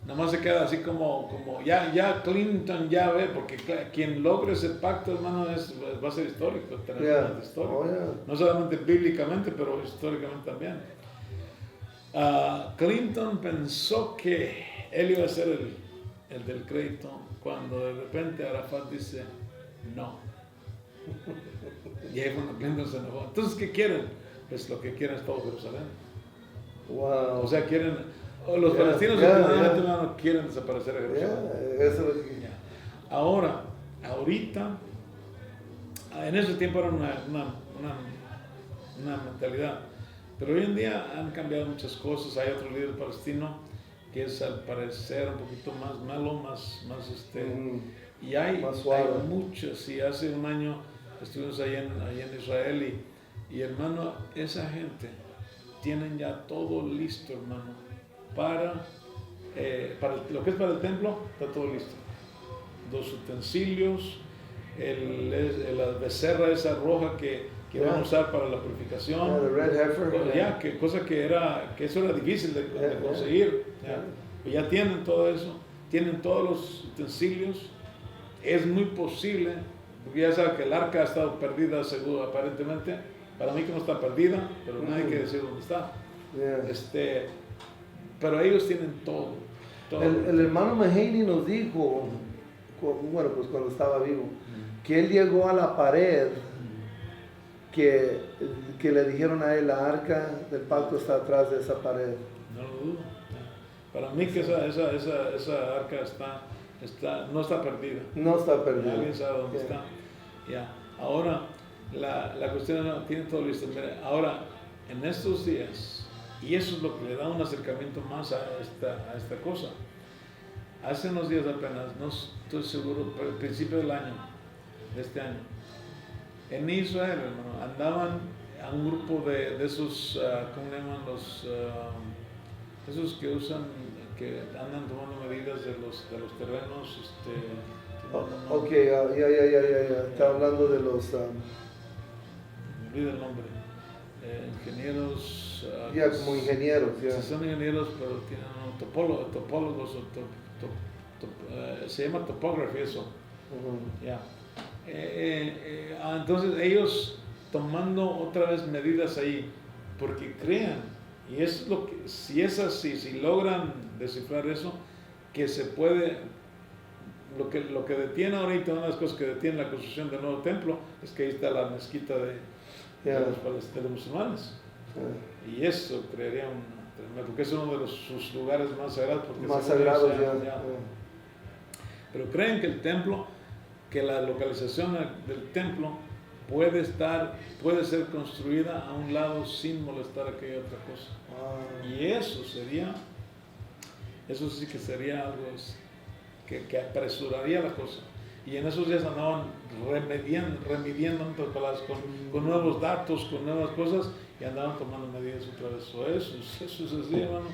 nomás se queda así como ya Clinton ya ve, porque quien logre ese pacto, hermano, va a ser histórico, histórico. No solamente bíblicamente, pero históricamente también. Clinton pensó que él iba a ser el del crédito, cuando de repente Arafat dice no. Y ahí cuando Clinton se enojó. Entonces, ¿qué quieren? Pues lo que quieren es todo Jerusalén. Wow. O sea, los palestinos no quieren desaparecer a Jerusalén. Ahorita, en ese tiempo era una mentalidad. Pero hoy en día han cambiado muchas cosas. Hay otro líder palestino que es al parecer un poquito más malo, y hay muchos. Y hace un año estuvimos ahí en Israel y hermano, esa gente tienen ya todo listo, hermano, para lo que es para el templo, está todo listo. Los utensilios, la becerra esa roja que van a usar para la purificación, cosa que eso era difícil de conseguir. Pues ya tienen todo eso, tienen todos los utensilios. Es muy posible, porque ya saben que el arca ha estado perdida, seguro, aparentemente. Para mí que no está perdida, pero nadie quiere decir dónde está. Pero ellos tienen todo. El hermano Mahaney nos dijo, bueno, pues cuando estaba vivo, que él llegó a la pared que le dijeron a él, la arca del pacto está atrás de esa pared. No lo dudo. Para mí que esa arca no está perdida. No está perdida. Alguien sabe dónde está. Ahora, la cuestión es, tiene todo listo. Mira, ahora, en estos días, y eso es lo que le da un acercamiento más a esta cosa. Hace unos días apenas, no estoy seguro, pero al principio de este año, en Israel, hermano, andaban a un grupo de esos, ¿cómo le llaman? Esos que andan tomando medidas de los terrenos. Ya. Está hablando de los... Me olvido el nombre. Ingenieros... unos como ingenieros, son ingenieros, pero tienen topólogos, se llama topography eso. Entonces ellos tomando otra vez medidas ahí, porque crean, y es lo que, si es así, si logran descifrar eso, que se puede, lo que detiene ahorita, una de las cosas que detiene la construcción del nuevo templo, es que ahí está la mezquita de los musulmanes. Y eso crearía porque es uno de sus lugares más sagrados. Más sagrados, Pero creen que el templo, que la localización del templo puede ser construida a un lado sin molestar aquella otra cosa. Y eso sí que sería algo que apresuraría la cosa. Y en esos días andaban remediando otras palabras, con nuevos datos, con nuevas cosas, y andaban tomando medidas otra vez. Eso es así, hermano.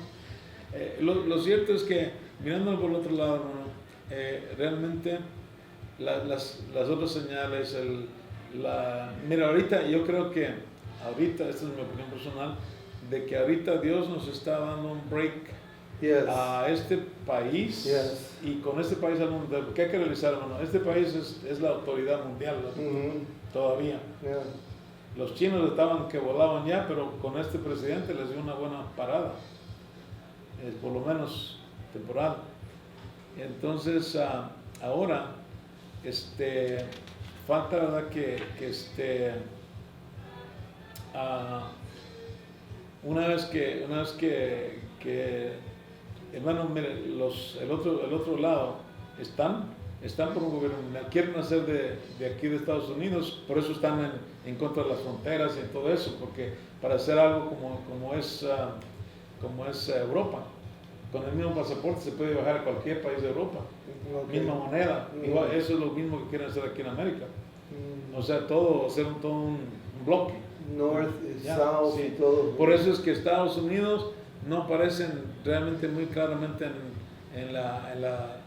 Lo cierto es que, mirándolo por el otro lado, hermano, realmente las otras señales, mira, ahorita yo creo que, esta es mi opinión personal, de que ahorita Dios nos está dando un break a este país, y con este país al mundo. ¿Qué hay que realizar, hermano? Este país es la autoridad mundial, todavía. Los chinos estaban que volaban ya, pero con este presidente les dio una buena parada, por lo menos temporal. Entonces, ahora, falta, ¿verdad?, una vez que hermano, mire, el otro lado están por un gobierno mundial, quieren hacer de aquí de Estados Unidos, por eso están en contra de las fronteras y todo eso, porque para hacer algo como es Europa, con el mismo pasaporte se puede viajar a cualquier país de Europa, misma moneda, igual, eso es lo mismo que quieren hacer aquí en América, o sea, hacer todo un bloque. North, South, y todo. Por eso es que Estados Unidos no aparecen realmente muy claramente en la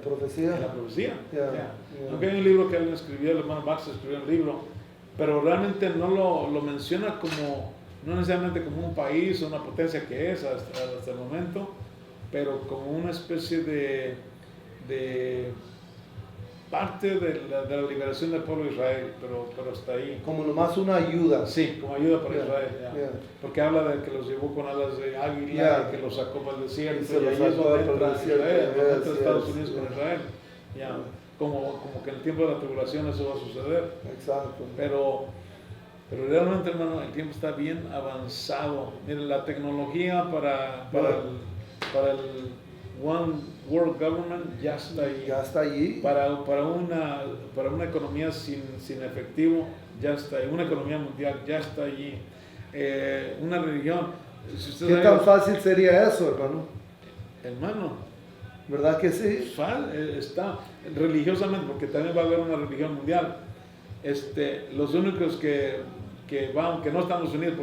profecía. Aunque hay un libro que él escribió, el hermano Max escribió un libro, pero realmente no lo menciona no necesariamente como un país o una potencia que es hasta el momento, pero como una especie de parte de la liberación del pueblo de Israel, pero hasta ahí. Como nomás una ayuda. Sí, como ayuda para Israel. Porque habla de que los llevó con alas de águila, y que los sacó para el desierto, y ahí es donde entra Israel, entra Estados Unidos con Israel. Como que en el tiempo de la tribulación eso va a suceder. Exacto. Pero realmente, hermano, el tiempo está bien avanzado. Miren, la tecnología para el One World Government ya está allí. Para una economía sin efectivo ya está allí. Una economía mundial ya está allí. Una religión. ¿Qué tan fácil sería eso, hermano? Hermano, ¿verdad que sí? Está religiosamente, porque también va a haber una religión mundial. Los únicos que no están unidos,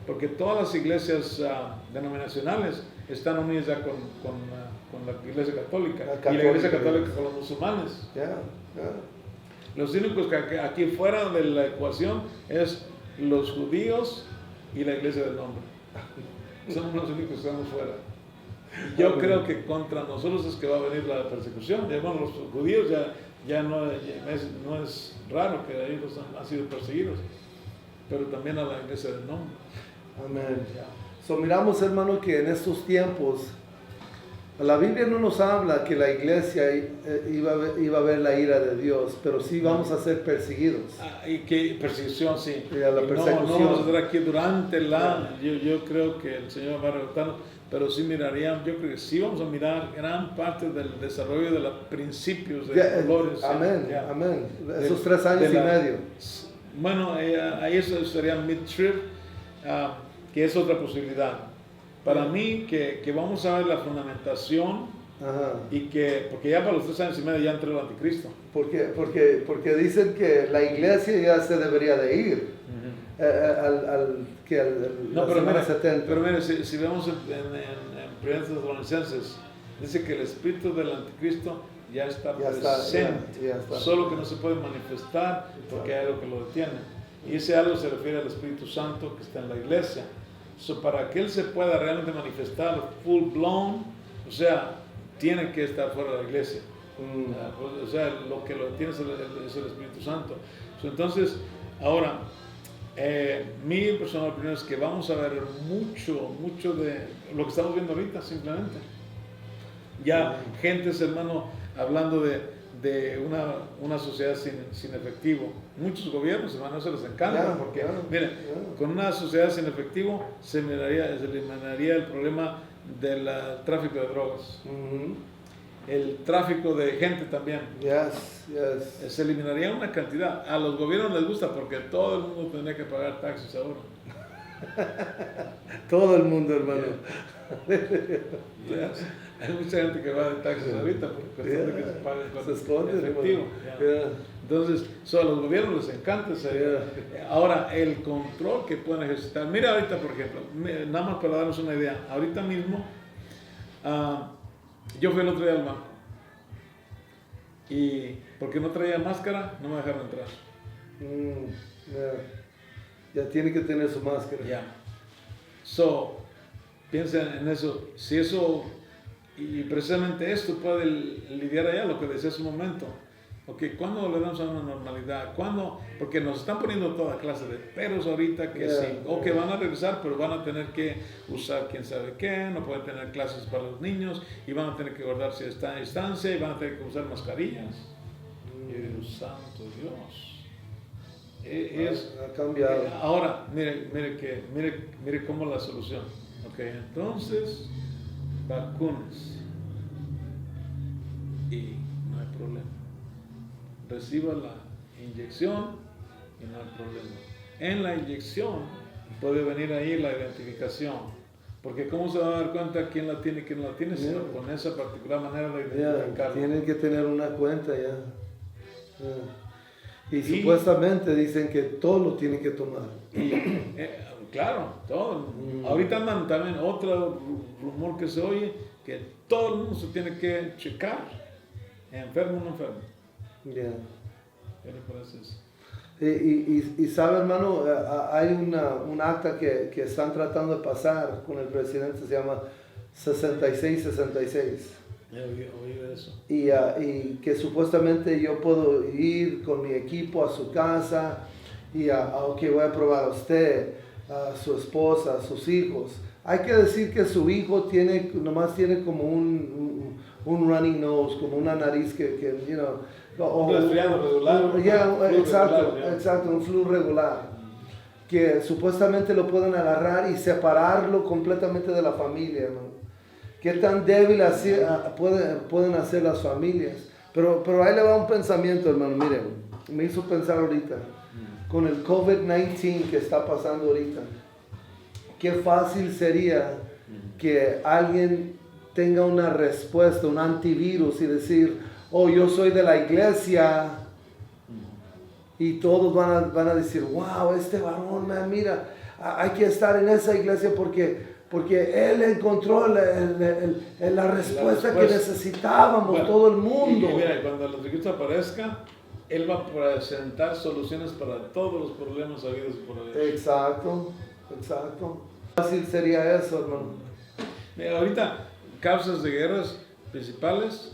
porque todas las iglesias denominacionales están unidas ya con la iglesia católica, y la iglesia católica con los musulmanes. Los únicos que aquí fuera de la ecuación es los judíos y la iglesia del nombre. Somos los únicos que estamos fuera. Yo creo que contra nosotros es que va a venir la persecución. Bueno, los judíos ya no es raro que ellos han sido perseguidos, pero también a la iglesia del nombre. Amén. Miramos, hermano, que en estos tiempos la Biblia no nos habla que la iglesia iba a ver la ira de Dios, pero sí vamos a ser perseguidos. Y que persecución, sí. Y a la persecución. No vamos a estar aquí durante yo creo que el Señor va a reventarnos, pero sí yo creo que sí vamos a mirar gran parte del desarrollo de los principios de valores. Amén, amén. Esos 3 años y medio. Bueno, ahí eso sería mid-trib, que es otra posibilidad. Para mí, que vamos a ver la fundamentación, y porque ya para los 3 años y medio ya entró el anticristo. Porque dicen que la iglesia ya se debería de ir la semana 70. Pero mire, si vemos en 1 Tesalonicenses, dice que el espíritu del anticristo ya está presente, solo que no se puede manifestar porque hay algo que lo detiene. Y ese algo se refiere al Espíritu Santo que está en la iglesia. So, para que Él se pueda realmente manifestar full blown, o sea, tiene que estar fuera de la iglesia. O sea, lo que lo tiene es el Espíritu Santo. So, entonces, ahora, mi personal opinión es que vamos a ver mucho de lo que estamos viendo ahorita, simplemente. Ya, gentes, hermano, hablando de una sociedad sin efectivo. Muchos gobiernos, hermano, se les encanta, porque, miren, con una sociedad sin efectivo se eliminaría el problema del tráfico de drogas. El tráfico de gente también. Se eliminaría una cantidad. A los gobiernos les gusta porque todo el mundo tendría que pagar taxes ahora. Todo el mundo, hermano. Hay mucha gente que va de taxes ahorita por cuestión de que se paguen con efectivo. Entonces, a los gobiernos les encanta ahora el control que pueden ejercitar. Mira ahorita, por ejemplo, nada más para darnos una idea. Ahorita mismo, yo fui el otro día al banco y porque no traía máscara, no me dejaron entrar. Ya tiene que tener su máscara. Piensen en eso. Si eso, y precisamente esto puede lidiar allá, lo que decía hace un momento. ¿Cuándo le damos a una normalidad? ¿Cuándo? Porque nos están poniendo toda clase de peros ahorita que sí, que van a regresar, pero van a tener que usar quién sabe qué, no pueden tener clases para los niños y van a tener que guardarse esta distancia y van a tener que usar mascarillas. Dios santo Dios. Ha cambiado. Ahora, mire cómo la solución. Entonces, vacunas y no hay problema. Reciba la inyección y no hay problema. En la inyección puede venir ahí la identificación, porque ¿cómo se va a dar cuenta quién la tiene y quién no la tiene? Sino con esa particular manera de identificarlo. Tienen que tener una cuenta ya. Y supuestamente dicen que todo lo tienen que tomar. Claro, todo. Ahorita andan también otro rumor que se oye, que todo el mundo se tiene que checar, enfermo o no enfermo. ¿Qué le parece eso? Y sabe, hermano, hay un acta que están tratando de pasar con el presidente, se llama 6666. Oí de eso. Y que supuestamente yo puedo ir con mi equipo a su casa y voy a probar a usted, a su esposa, a sus hijos. Hay que decir que su hijo nomás tiene como un running nose, como una nariz que un resfriado regular. Exacto, un flu regular. Que supuestamente lo pueden agarrar y separarlo completamente de la familia, hermano. Qué tan débil así pueden hacer las familias. Pero ahí le va un pensamiento, hermano. Miren, me hizo pensar ahorita, con el COVID-19 que está pasando ahorita, qué fácil sería que alguien tenga una respuesta, un antivirus y decir, yo soy de la iglesia, y todos van a decir, wow, este varón, mira, hay que estar en esa iglesia porque él encontró la respuesta que necesitábamos, todo el mundo. Y mira, cuando el Anticristo aparezca, él va a presentar soluciones para todos los problemas habidos por haber. Exacto. Fácil sería eso, hermano. Mira, ahorita, causas de guerras principales,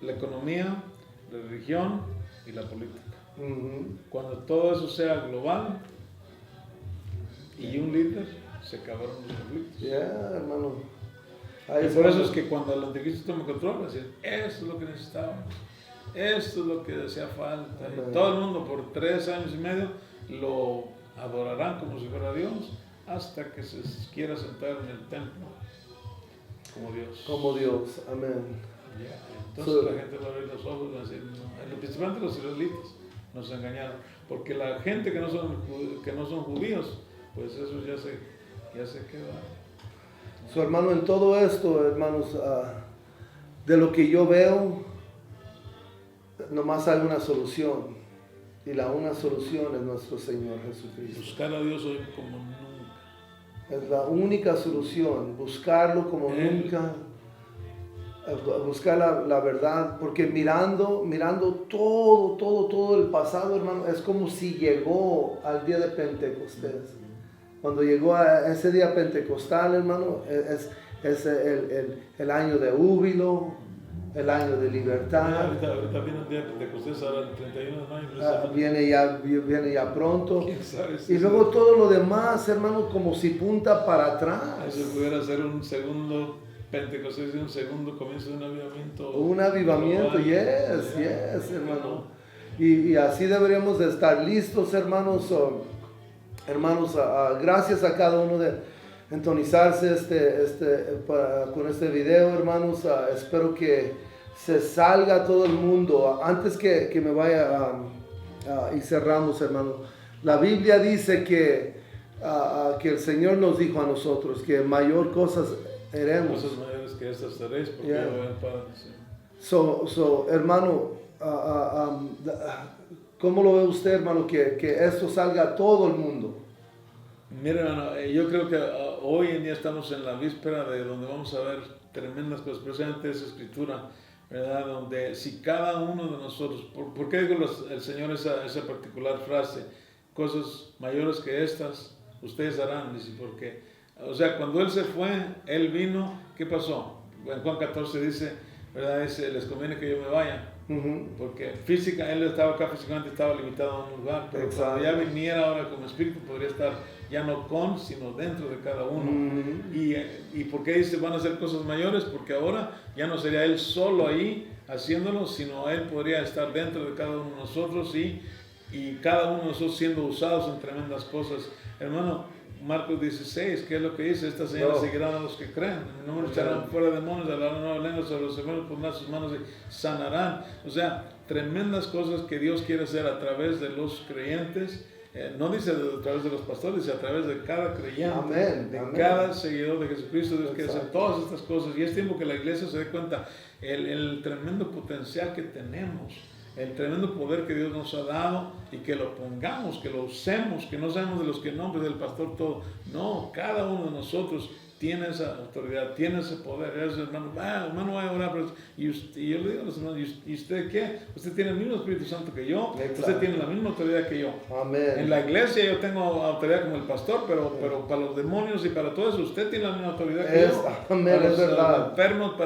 la economía, la religión y la política. Cuando todo eso sea global y un líder, se acabaron los conflictos. Hermano. Y por eso es que cuando el Anticristo toma control, va a decir, esto es lo que necesitábamos, esto es lo que hacía falta. Y todo el mundo por 3 años y medio lo adorarán como si fuera Dios, hasta que se quiera sentar en el templo como Dios. Amén. Entonces la gente va a abrir los ojos y va a decir, principalmente los israelitas nos engañaron, porque la gente que no son judíos, pues eso ya se queda. So, hermano, en todo esto, hermanos, de lo que yo veo, nomás hay una solución. Y una solución es nuestro Señor Jesucristo. Buscar a Dios hoy como nunca. Es la única solución, buscarlo como nunca. buscar la verdad, porque mirando todo el pasado, hermano, es como si llegó al día de Pentecostés. Cuando llegó a ese día pentecostal, hermano, es el año de júbilo, el año de libertad. Ahorita viene el día de Pentecostés, ahora el 31 de mayo. Viene ya pronto. Y luego todo lo demás, hermano, como si punta para atrás. Eso pudiera ser un segundo Pentecostés y un segundo comienzo de un avivamiento. Un avivamiento, yes, hermano. Y así deberíamos de estar listos, hermanos. Hermanos, gracias a cada uno de entonizarse con este video, hermanos. Espero que se salga todo el mundo. Antes que me vaya y cerramos, hermanos. La Biblia dice que el Señor nos dijo a nosotros que mayor cosas haremos. Cosas mayores que estas haréis, porque yo voy al Padre. Sí. Hermano, ¿cómo lo ve usted, hermano, que esto salga a todo el mundo? Mira, hermano, yo creo que hoy en día estamos en la víspera de donde vamos a ver tremendas cosas, precisamente esa escritura, ¿verdad? Donde si cada uno de nosotros, ¿por qué digo el Señor esa particular frase? Cosas mayores que estas, ustedes harán, dice, porque, o sea, cuando Él se fue, Él vino, ¿qué pasó? En Juan 14 dice, ¿verdad? Dice, les conviene que yo me vaya. Porque él estaba acá físicamente, estaba limitado a un lugar, pero cuando ya viniera ahora como espíritu podría estar ya no con, sino dentro de cada uno. Y ¿por qué dice van a hacer cosas mayores? Porque ahora ya no sería él solo ahí haciéndolo, sino él podría estar dentro de cada uno de nosotros y cada uno de nosotros siendo usados en tremendas cosas. Hermano, Marcos 16, ¿qué es lo que dice? Estas señales seguirán a los que creen. En mi nombre echarán fuera demonios, hablarán nuevas lenguas, sobre los enfermos pondrán sus manos y sanarán. O sea, tremendas cosas que Dios quiere hacer a través de los creyentes. No dice a través de los pastores, dice a través de cada creyente, cada seguidor de Jesucristo. Dios quiere hacer todas estas cosas. Y es tiempo que la iglesia se dé cuenta el tremendo potencial que tenemos, el tremendo poder que Dios nos ha dado y que lo pongamos, que lo usemos, que no seamos de los que nombres del pastor todo. No, cada uno de nosotros tiene esa autoridad, tiene ese poder. Es, hermano, vaya a orar. Y yo le digo a los hermanos, ¿y usted qué? Usted tiene el mismo Espíritu Santo que yo, usted tiene la misma autoridad que yo. Amén. En la iglesia yo tengo autoridad como el pastor, pero para los demonios y para todo eso, usted tiene la misma autoridad que yo. Amén, para es verdad. los enfermos,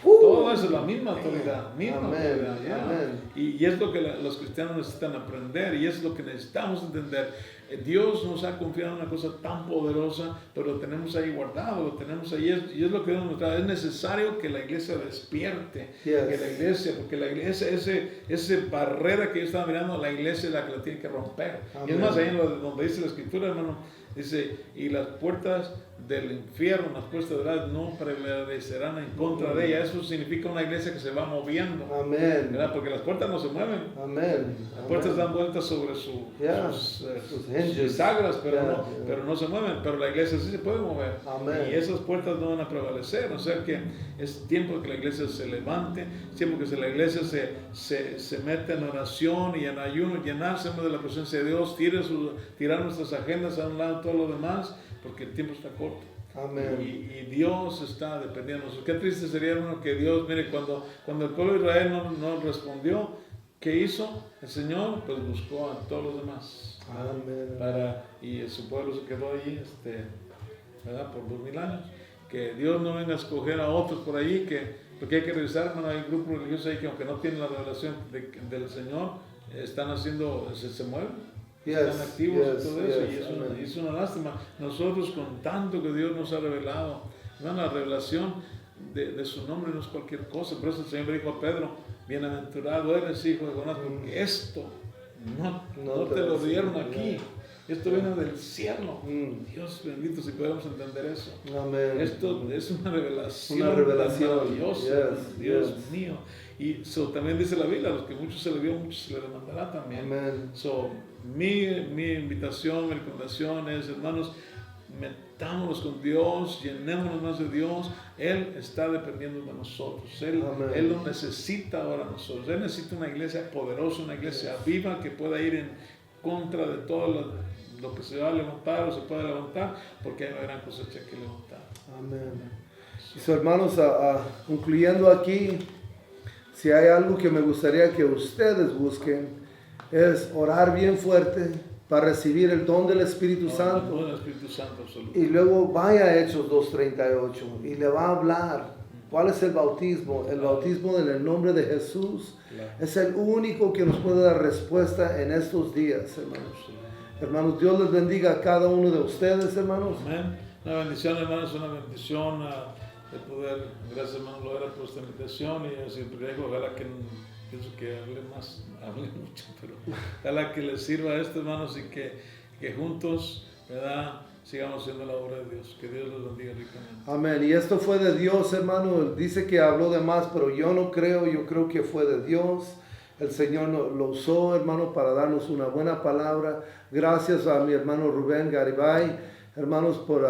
todo eso es la misma autoridad. Amén. Y es lo que los cristianos necesitan aprender y es lo que necesitamos entender. Dios nos ha confiado en una cosa tan poderosa, pero lo tenemos ahí guardado, lo tenemos ahí, y es lo que Dios nos trae. Es necesario que la iglesia despierte, que la iglesia, porque la iglesia, esa barrera que yo estaba mirando, la iglesia es la que la tiene que romper. Amén. Y es más, ahí donde dice la escritura, hermano, dice, y las puertas del infierno, las puertas de verdad no prevalecerán en contra de ella. Eso significa una iglesia que se va moviendo. Amén. ¿Verdad? Porque las puertas no se mueven. Amén. Las puertas dan vueltas sobre sus bisagras, pero no se mueven. Pero la iglesia sí se puede mover. Amén. Y esas puertas no van a prevalecer. O sea que es tiempo que la iglesia se levante, es tiempo que la iglesia se meta en oración y en ayuno, llenarse de la presencia de Dios, tirar nuestras agendas a un lado, todo lo demás, porque el tiempo está corto. Amén. Y Dios está dependiendo de nosotros. Qué triste sería, hermano, que Dios, mire, cuando el pueblo de Israel no respondió, ¿qué hizo? El Señor pues buscó a todos los demás. Amén. Y su pueblo se quedó allí, ¿verdad? Por 2000 años. Que Dios no venga a escoger a otros por allí, porque hay que revisar, hermano, hay grupos religiosos ahí que aunque no tienen la revelación del Señor, están haciendo, se mueven. Están activos y todo eso, y es una lástima. Nosotros, con tanto que Dios nos ha revelado, la revelación de su nombre no es cualquier cosa. Por eso el Señor dijo a Pedro, bienaventurado eres, hijo de Jonás, porque esto no te lo dieron aquí. Esto viene del cielo. Dios bendito, si podemos entender eso. Amén. Esto es una revelación. Una revelación. Maravillosa. Dios mío. Y también dice la Biblia, a los que muchos se le dio, muchos se le demandará también. Amén. Mi invitación, mi recomendación es, hermanos, metámonos con Dios, llenémonos más de Dios. Él está dependiendo de nosotros. Él lo necesita ahora nosotros. Él necesita una iglesia poderosa, una iglesia viva que pueda ir en contra de todo lo que se va a levantar o se puede levantar, porque hay una gran cosecha que levantar. Amén. Y hermanos, concluyendo aquí, si hay algo que me gustaría que ustedes busquen, es orar bien fuerte para recibir el don del Espíritu Santo. El Espíritu Santo absoluto. Y luego vaya a Hechos 2:38 y le va a hablar. ¿Cuál es el bautismo? El bautismo en el nombre de Jesús. Claro. Es el único que nos puede dar respuesta en estos días, hermanos. Hermanos, Dios les bendiga a cada uno de ustedes, hermanos. Amén. Una bendición, hermanos, una bendición de poder. Gracias, hermano Loera, por esta invitación. Y yo siempre digo, ojalá que, pienso que hable mucho, pero ojalá que les sirva esto, hermanos, y que juntos, ¿verdad?, sigamos haciendo la obra de Dios. Que Dios los bendiga ricamente. Amén. Y esto fue de Dios, hermano. Dice que habló de más, pero yo no creo. Yo creo que fue de Dios. El Señor lo usó, hermano, para darnos una buena palabra. Gracias a mi hermano Rubén Garibay, hermanos, por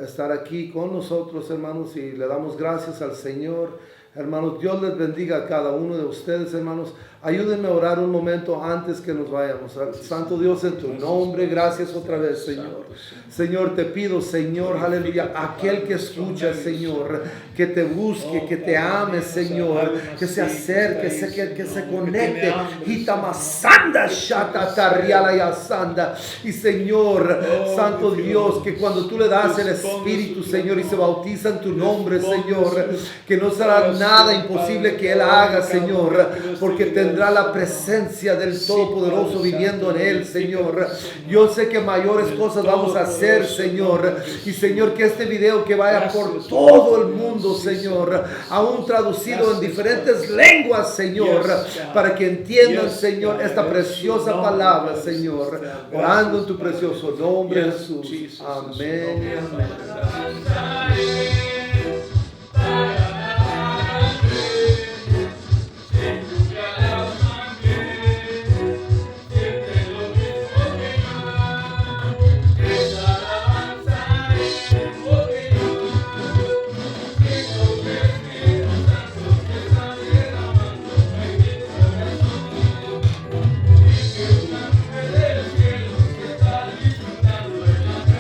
estar aquí con nosotros, hermanos, y le damos gracias al Señor. Hermanos, Dios les bendiga a cada uno de ustedes, hermanos. Ayúdenme a orar un momento antes que nos vayamos. Santo Dios, en tu nombre, gracias otra vez, Señor. Señor, te pido, Señor, aleluya, aquel que escucha, Señor, que te busque, que te ame, Señor, que se acerque, que se conecte. Hitamasanda, Shatatariala y Asanda. Y Señor, Santo Dios, que cuando tú le das el Espíritu, Señor, y se bautiza en tu nombre, Señor, que no será nada imposible que Él haga, Señor, porque tendrá la presencia del Todopoderoso viviendo en Él, Señor. Yo sé que mayores cosas vamos a hacer, Señor. Y Señor, que este video que vaya por todo el mundo, Señor, aún traducido en diferentes lenguas, Señor, para que entiendan, Señor, esta preciosa palabra, Señor. Orando en tu precioso nombre, Jesús. Amén. Amén.